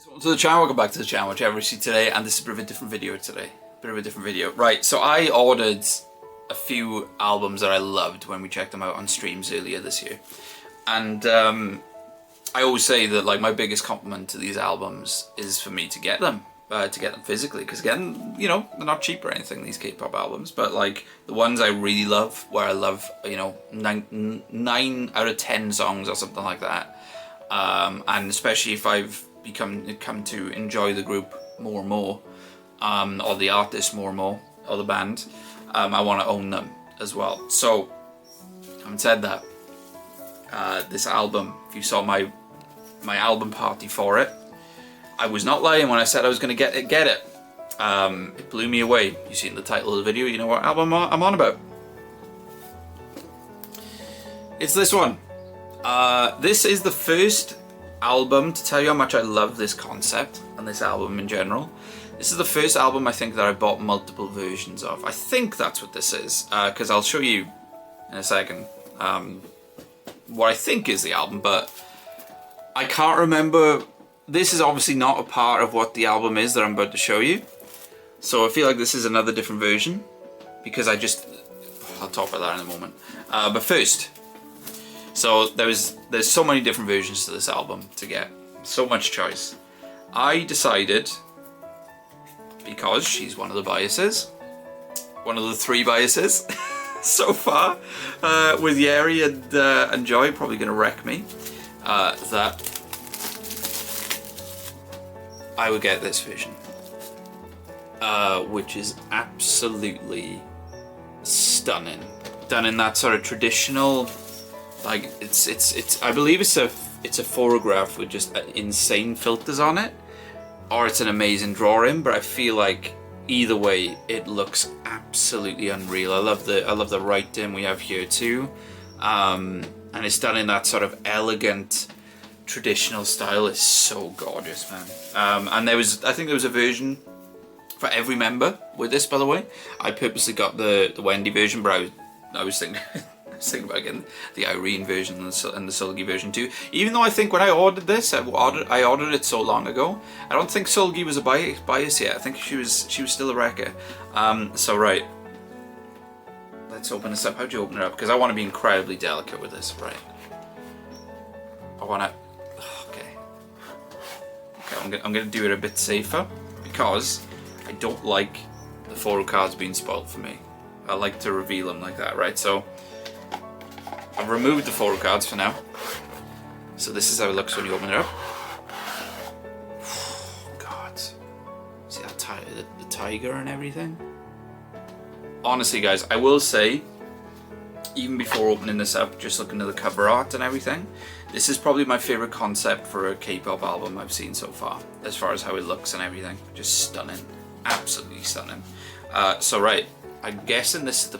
Welcome to the channel, welcome back to the channel, whichever you see today, and this is a bit of a different video today. Right, so I ordered a few albums that I loved when we checked them out on streams earlier this year. And I always say that like my biggest compliment to these albums is for me to get them physically, because again, you know, they're not cheap or anything, these K-pop albums, but like the ones I really love, where I love, you know, 9 out of 10 songs or something like that, and especially if I've come to enjoy the group more and more, or the artist more and more, or the band, I want to own them as well. So having said that, this album, if you saw my album party for it, I was not lying when I said I was going to get it. It blew me away. You see in the title of the video, you know what album I'm on about. It's this one. This is the first album, to tell you how much I love this concept and this album in general. This is the first album I think that I bought multiple versions of. I think that's what this is, because I'll show you in a second what I think is the album, but I can't remember. This is obviously not a part of what the album is that I'm about to show you, so I feel like this is another different version, because I'll talk about that in a moment. But first, so there's so many different versions to this album to get, so much choice. I decided, because she's one of the biases, one of the 3 biases so far, with Yeri and Joy probably going to wreck me, that I would get this version, which is absolutely stunning. Done in that sort of traditional, like it's I believe it's a photograph with just insane filters on it, or it's an amazing drawing, but I feel like either way it looks absolutely unreal. I love the writing we have here too, and it's done in that sort of elegant traditional style. It's so gorgeous, man. And I think there was a version for every member with this, by the way. I purposely got the Wendy version, but I was thinking about getting the Irene version and the Seulgi version too. Even though I think when I ordered this, I ordered it so long ago, I don't think Seulgi was a bias yet. I think she was still a wrecker. So right, let's open this up. How'd you open it up? Because I want to be incredibly delicate with this. Right, I want to. Okay, I'm gonna do it a bit safer, because I don't like the photo cards being spoiled for me. I like to reveal them like that, right? So I've removed the photo cards for now. So this is how it looks when you open it up. God, see that the tiger and everything. Honestly, guys, I will say, even before opening this up, just looking at the cover art and everything, this is probably my favorite concept for a K-pop album I've seen so far, as far as how it looks and everything. Just stunning, absolutely stunning. So right, I'm guessing this is the.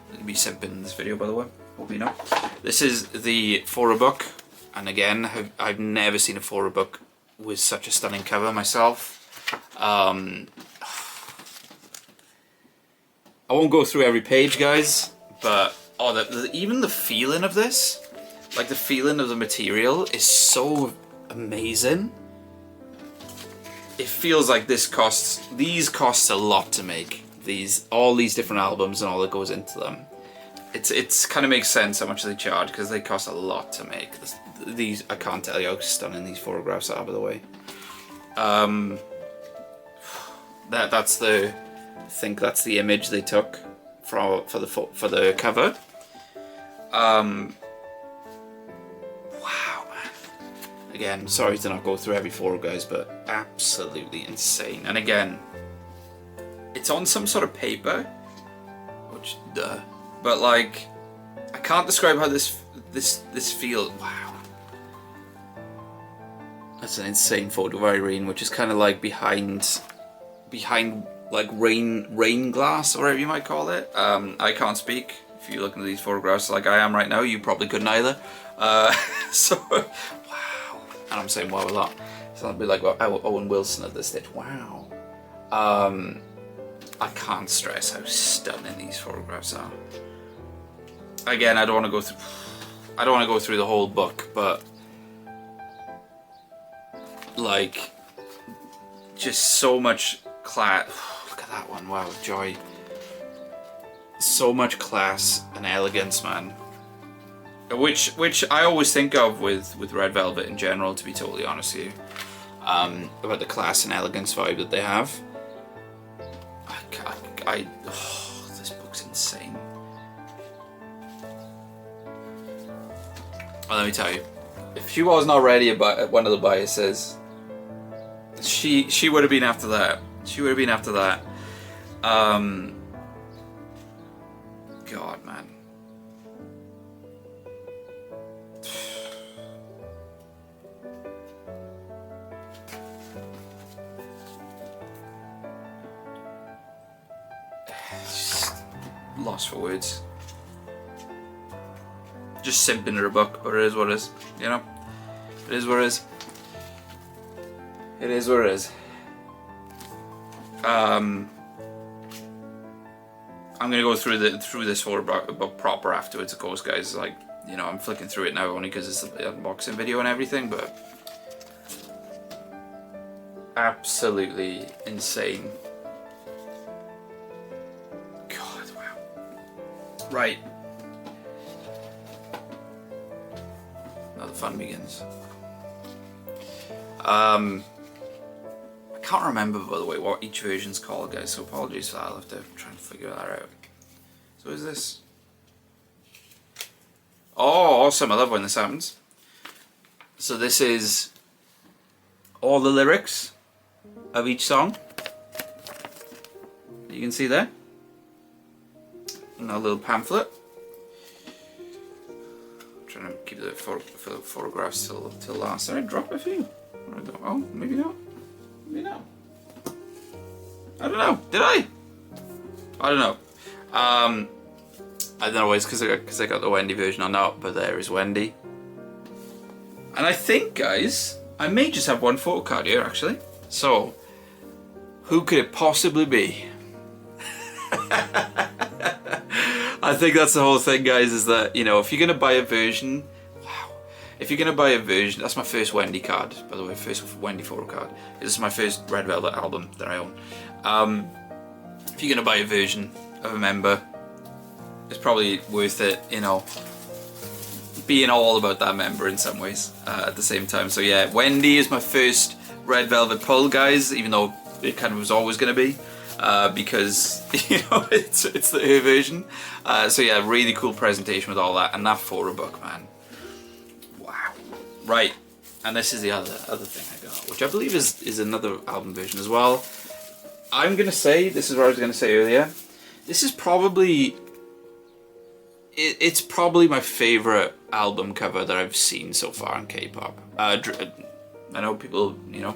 I'm gonna be simping in this video, by the way. Hope you know. This is the Photobook, and again, I've never seen a Photobook with such a stunning cover myself. I won't go through every page, guys, but even the feeling of this, like the feeling of the material, is so amazing. It feels like these cost a lot to make. All these different albums and all that goes into them. It's kind of makes sense how much they charge, because they cost a lot to make. These, I can't tell you how stunning these photographs are, by the way. That's the. I think that's the image they took for the cover. Wow, man. Again, sorry to not go through every photo, guys, but absolutely insane. And again, it's on some sort of paper, which but like, I can't describe how this feels. Wow, that's an insane photo of Irene, which is kind of like behind like rain glass, or whatever you might call it. I can't speak. If you look at these photographs like I am right now, you probably couldn't either. So wow, and I'm saying wow a lot. So I'll be like Owen Wilson at this stage. Wow. I can't stress how stunning these photographs are. Again, I don't want to go through the whole book, but like, just so much class. Look at that one, wow, joy. So much class and elegance, man. Which I always think of with Red Velvet in general, to be totally honest with you. About the class and elegance vibe that they have. This book's insane. Well, let me tell you, if she wasn't already one of the biases, she would have been after that. She would have been after that. God, man. Lost for words. Just simping her book, but it is what it is, you know? It is what it is. It is what it is. I'm gonna go through this book proper afterwards, of course, guys. Like, you know, I'm flicking through it now only because it's the unboxing video and everything, but absolutely insane. God, wow. Right. Now the fun begins. I can't remember, by the way, what each version's called, guys, so apologies for that. I'll have to try and figure that out. So is this? Oh, awesome. I love when this happens. So this is all the lyrics of each song. You can see there. And a little pamphlet. I'm trying to keep the photographs till last. Did I drop a few? Oh, maybe not. Maybe not. I don't know. Did I? I don't know. I don't know. It's because I got the Wendy version or not. But there is Wendy. And I think, guys, I may just have one photo card here, actually. So, who could it possibly be? I think that's the whole thing, guys, is that, you know, if you're going to buy a version, wow, if you're going to buy a version, that's my first Wendy card, by the way, first Wendy photo card. This is my first Red Velvet album that I own. If you're going to buy a version of a member, it's probably worth it, you know, being all about that member in some ways at the same time. So yeah, Wendy is my first Red Velvet pull, guys, even though it kind of was always going to be. Because, you know, it's her version. So yeah, really cool presentation with all that, and that Photobook, man. Wow. Right, and this is the other thing I got, which I believe is another album version as well. I'm gonna say, this is what I was gonna say earlier. This is probably, it's probably my favorite album cover that I've seen so far in K-pop. I know people, you know,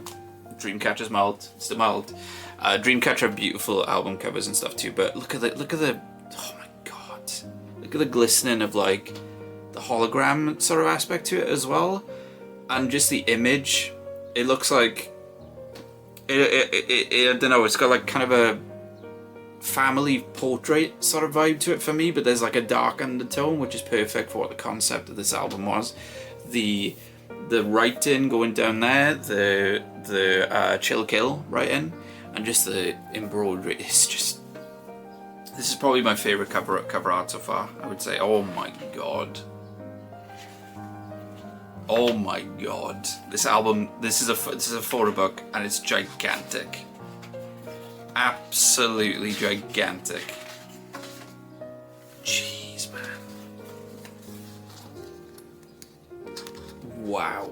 Dreamcatcher's malt, it's the malt. Dreamcatcher have beautiful album covers and stuff too, but look at the oh my god, look at the glistening of like the hologram sort of aspect to it as well, and just the image. It looks like I don't know. It's got like kind of a family portrait sort of vibe to it for me, but there's like a dark undertone, which is perfect for what the concept of this album was. The writing going down there, the chill kill writing. And just the embroidery, it's just, this is probably my favourite cover art so far, I would say. Oh my god. Oh my god. This album, this is a Photobook, and it's gigantic. Absolutely gigantic. Jeez, man. Wow.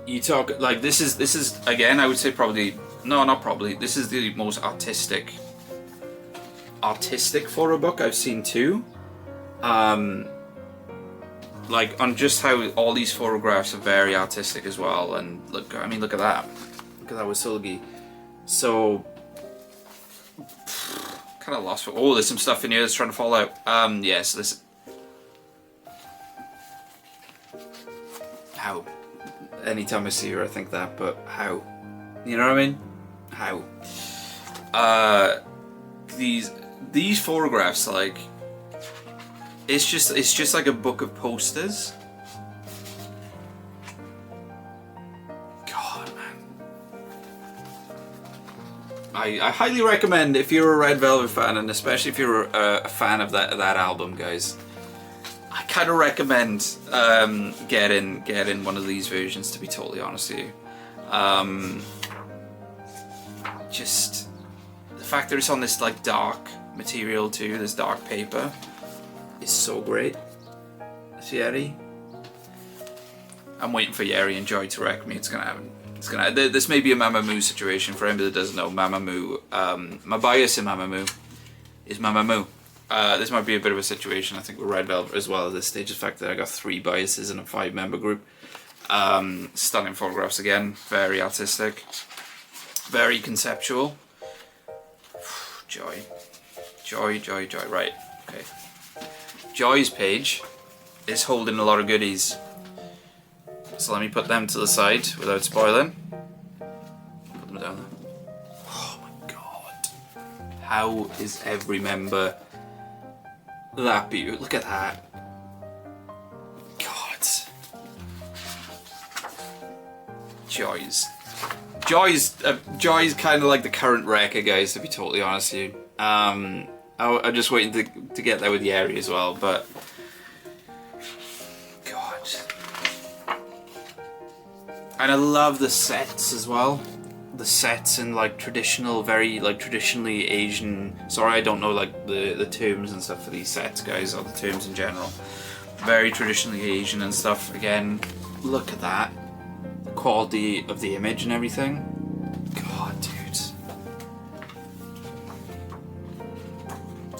You talk, like, this is again, I would say probably, no, not probably. This is the most artistic Photobook I've seen too. Like, on just how all these photographs are very artistic as well. And look, I mean, look at that. Look at that with Sulgi. So, kind of lost for. Oh, there's some stuff in here that's trying to fall out. Yes, this. How? Anytime I see her, I think that, but how? You know what I mean? How? These photographs, like, it's just like a book of posters. God, God, man. I highly recommend, if you're a Red Velvet fan, and especially if you're a fan of that album, guys, I kind of recommend getting one of these versions, to be totally honest with you. Just the fact that it's on this like dark material too, this dark paper, is so great. Yeri. I'm waiting for Yeri and Joy to wreck me. It's gonna happen. It's gonna. This may be a Mamamoo situation for anybody that doesn't know. Mamamoo. My bias in Mamamoo is Mamamoo. This might be a bit of a situation, I think, with Red Velvet as well at this stage. The fact that I got 3 biases in a 5-member group. Stunning photographs again. Very artistic. Very conceptual. Joy. Right. Okay. Joy's page is holding a lot of goodies. So let me put them to the side without spoiling. Put them down there. Oh my god. How is every member that beautiful? Look at that. God. Joy's kind of like the current Wrecker, guys, to be totally honest with you. I'm just waiting to get there with Yeri as well, but God. And I love the sets as well. The sets in like traditional, very like traditionally Asian. Sorry, I don't know like the terms and stuff for these sets, guys, or the terms in general. Very traditionally Asian and stuff. Again, look at that. The quality of the image and everything. God, dude.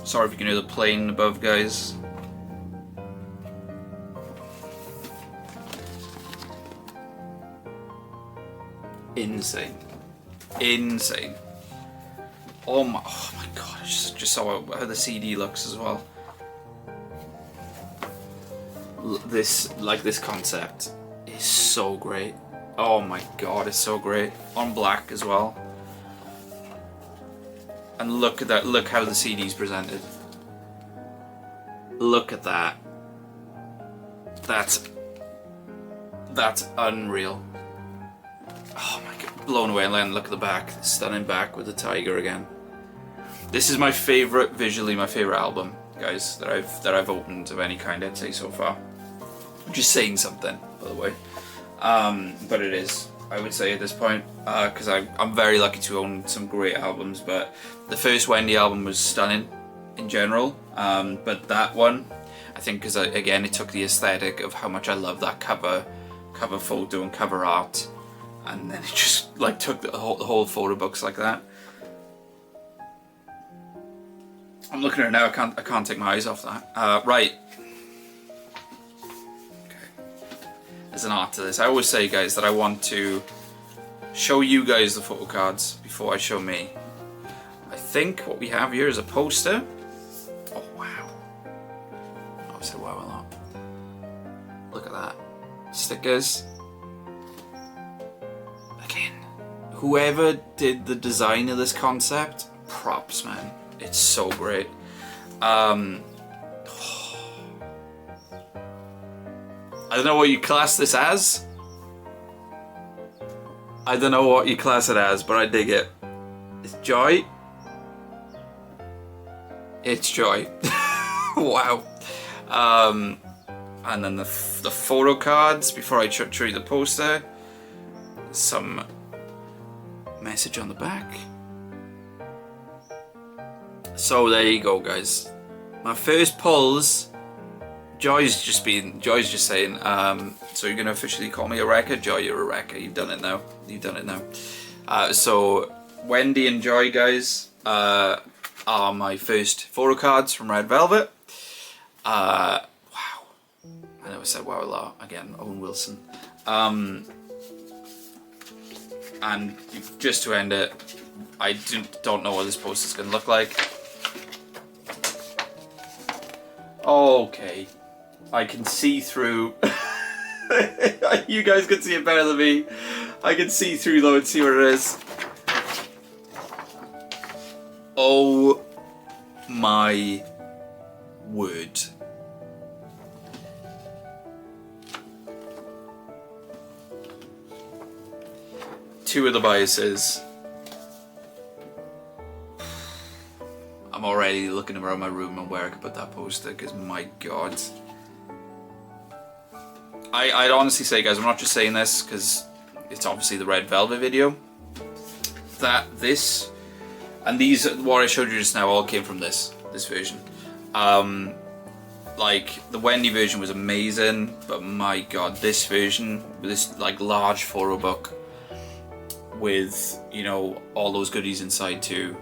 Sorry if you can hear the plane above, guys. Insane. Oh my god, I just saw how the CD looks as well. This concept is so great. Oh my god, it's so great. On black as well. And look at that, look how the CD's presented. Look at that. That's unreal. Oh my god, blown away. And then look at the back, the stunning back with the tiger again. This is my favorite, visually my favorite album, guys, that I've opened of any kind, I'd say, so far. I'm just saying something, by the way. But it is, I would say, at this point, because I'm very lucky to own some great albums. But the first Wendy album was stunning in general, but that one, I think, because again, it took the aesthetic of how much I love that cover photo and cover art, and then it just like took the whole photo books like that. I'm looking at it now. I can't take my eyes off that. Right. There's an art to this. I always say, guys, that I want to show you guys the photo cards before I show me. I think what we have here is a poster. Oh wow. I said wow a lot. Look at that. Stickers. Again, whoever did the design of this concept, props, man. It's so great. I don't know what you class this as. I don't know what you class it as, but I dig it. It's Joy. It's Joy. Wow. And then the photo cards before I show you the poster. Some message on the back. So there you go, guys. My first pulls. Joy's just saying, so you're gonna officially call me a wrecker? Joy, you're a wrecker. You've done it now. So Wendy and Joy, guys, are my first photo cards from Red Velvet. Wow. I know I said wow a lot. Again, Owen Wilson. And just to end it, I don't know what this poster's gonna look like. Okay. I can see through. You guys can see it better than me. I can see through though and see what it is. Oh my word. two of the biases. I'm already looking around my room and where I could put that poster, because my god. I'd honestly say, guys, I'm not just saying this because it's obviously the Red Velvet video, that this and these, what I showed you just now, all came from this version. Like the Wendy version was amazing, but my god, this version, this like large photo book with, you know, all those goodies inside too.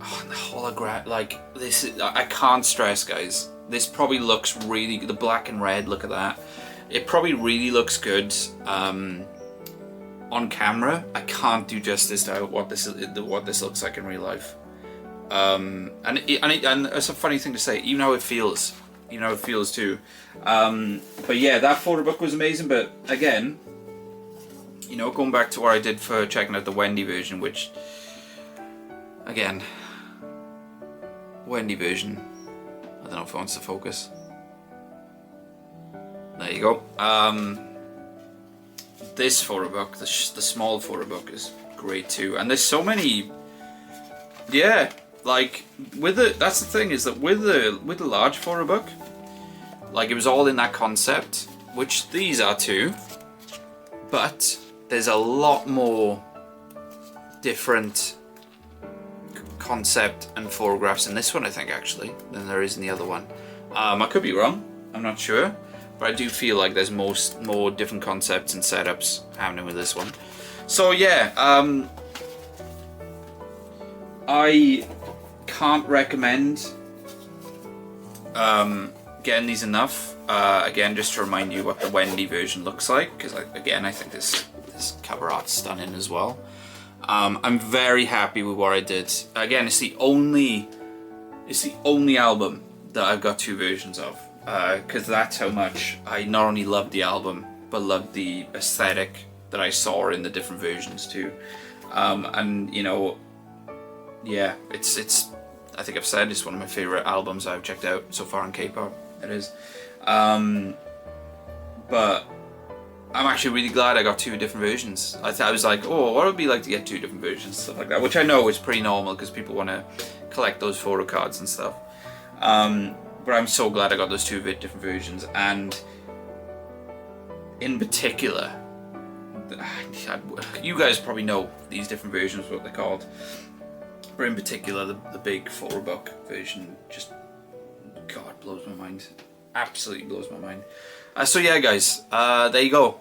Oh, and the hologram, like this is, I can't stress, guys. This probably looks really, the black and red, look at that. It probably really looks good on camera. I can't do justice to what this looks like in real life. And it's a funny thing to say, even how it feels, you know, it feels too. But yeah, that photo book was amazing. But again, you know, going back to what I did for checking out the Wendy version, which again, Wendy version, I don't know if it wants to focus. There you go. This photo book, the small photo book, is great too. And there's so many, yeah, like with the, that's the thing, is that with the large photo book, like it was all in that concept, which these are too, but there's a lot more different concept and photographs in this one, I think, actually, than there is in the other one. I could be wrong, I'm not sure, but I do feel like there's more different concepts and setups happening with this one. So yeah, I can't recommend getting these enough. Again, just to remind you what the Wendy version looks like, because again, I think this cover art's stunning as well. I'm very happy with what I did. Again, it's the only album that I've got two versions of, because that's how much I not only loved the album, but loved the aesthetic that I saw in the different versions too. And you know, yeah, it's I think I've said it's one of my favorite albums I've checked out so far on K-pop. It is. But I'm actually really glad I got two different versions. I was like, oh, what would it be like to get two different versions, stuff like that, which I know is pretty normal because people want to collect those photo cards and stuff. But I'm so glad I got those two different versions, and in particular, you guys probably know these different versions, what they're called, but in particular the big photo book version just, God, blows my mind. Absolutely blows my mind. So yeah, guys, there you go.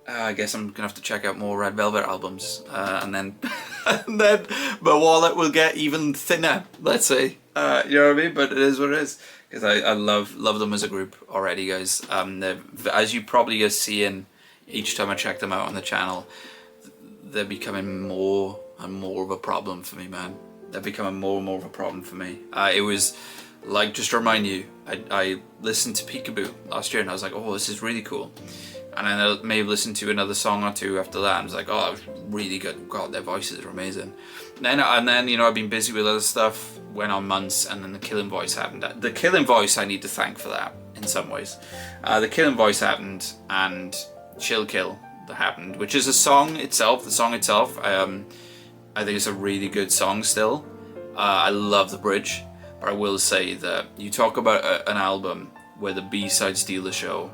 I guess I'm gonna have to check out more Red Velvet albums, and then my wallet will get even thinner, let's say. You know what I mean? But it is what it is, because I love them as a group already, guys. As you probably are seeing each time I check them out on the channel, they're becoming more and more of a problem for me, man. They're becoming more and more of a problem for me. It was like, just to remind you, I listened to Peekaboo last year and I was like, oh, this is really cool. And then I may have listened to another song or two after that and I was like, oh, it was really good. God, their voices are amazing. And then, you know, I've been busy with other stuff, went on months, and then The Killing Voice happened. The Killing Voice, I need to thank for that in some ways. The Killing Voice happened, and Chill Kill that happened, which is a song itself. The song itself, I think it's a really good song still. I love the bridge. But I will say that you talk about an album where the B-sides steal the show.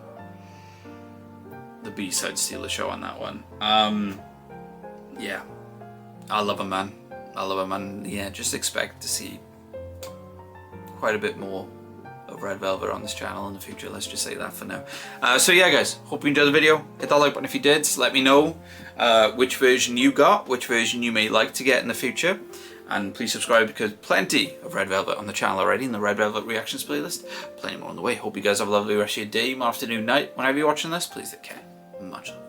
The B-sides steal the show on that one. Yeah, I love him, man. I love him, and yeah, just expect to see quite a bit more of Red Velvet on this channel in the future. Let's just say that for now. So yeah, guys, hope you enjoyed the video. Hit that like button if you did. Let me know which version you got, which version you may like to get in the future. And please subscribe, because plenty of Red Velvet on the channel already in the Red Velvet Reactions playlist. Plenty more on the way. Hope you guys have a lovely rest of your day, afternoon, night. Whenever you're watching this, please take care. Much love.